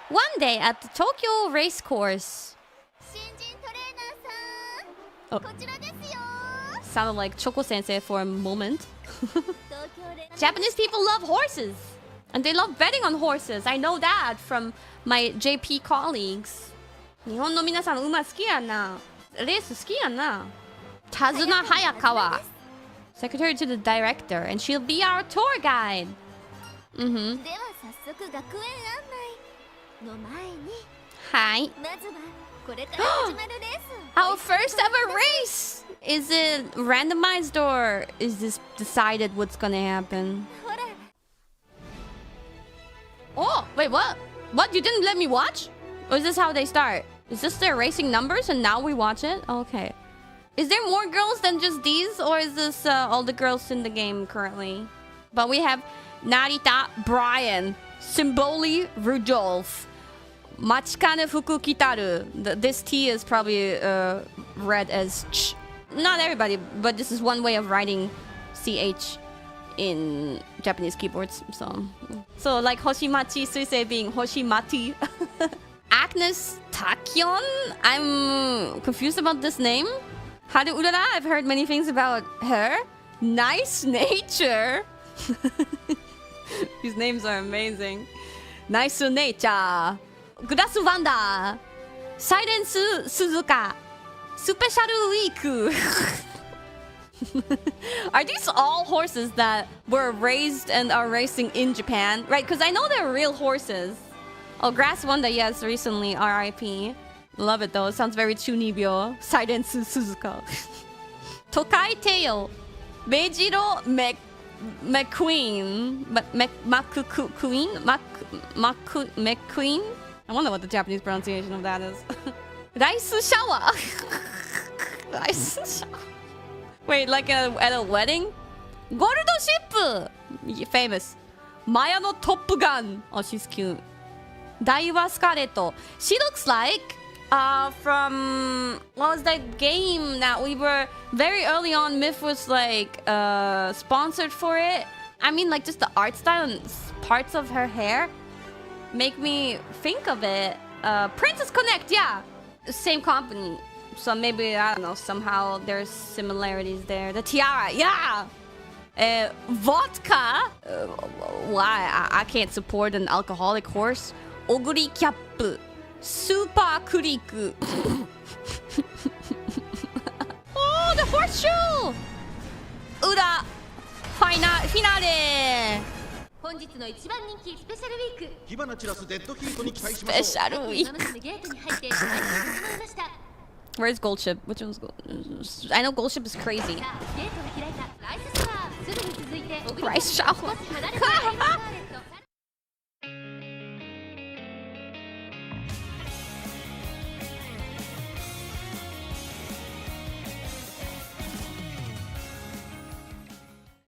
One day at the Tokyo race course. Oh. Sounded like Choco Sensei for a moment. Japanese people love horses. And they love betting on horses. I know that from my JP colleagues. 日本の皆さん馬好きやな。レース好きやな。手綱早川。Secretary to the director, and she'll be our tour guide. Mm-hmm. Hi. Our first ever race! Is it randomized or is this decided what's gonna happen? Oh, wait, what? What? You didn't let me watch? Or is this how they start? Is this their racing numbers and now we watch it? Okay. Is there more girls than just these? Or is this all the girls in the game currently? But we have Narita, Brian, Symboli, Rudolph, Machikane Fuku Kitaru. This T is probably read as ch. Not everybody, but this is one way of writing CH in Japanese keyboards. So like Hoshimachi Suisei being Hoshimati. Agnes Takyon? I'm confused about this name. Haru Urara, I've heard many things about her. Nice nature. These names are amazing. Nice nature. Grass Wanda. Silence Suzuka. Special week. Are these all horses that were raised and are racing in Japan? Right, because I know they're real horses. Oh, Grass Wanda, yes, recently, RIP. Love it though, it sounds very Chunibyo. Silence Suzuka. Tokai Teo. Beijiro McQueen. McQueen? I wonder what the Japanese pronunciation of that is. Rice shower. Rice shower. Wait, like at a wedding? Gold ship! Famous. Maya no Top Gun. Oh, she's cute. Daiwa Scarlet. She looks like from what was that game that we were very early on? Myth was like sponsored for it. I mean, like just the art style and parts of her hair make me think of it. Princess Connect, yeah, same company. So maybe, I don't know, somehow there's similarities there. The tiara, yeah! Vodka? Why? I can't support an alcoholic horse. Oguri cap. Super creek. Oh, the horseshoe! Ura! Finale! Special week. Where's Gold Ship? Which one's Gold? I know Gold Ship is crazy. Rice shower.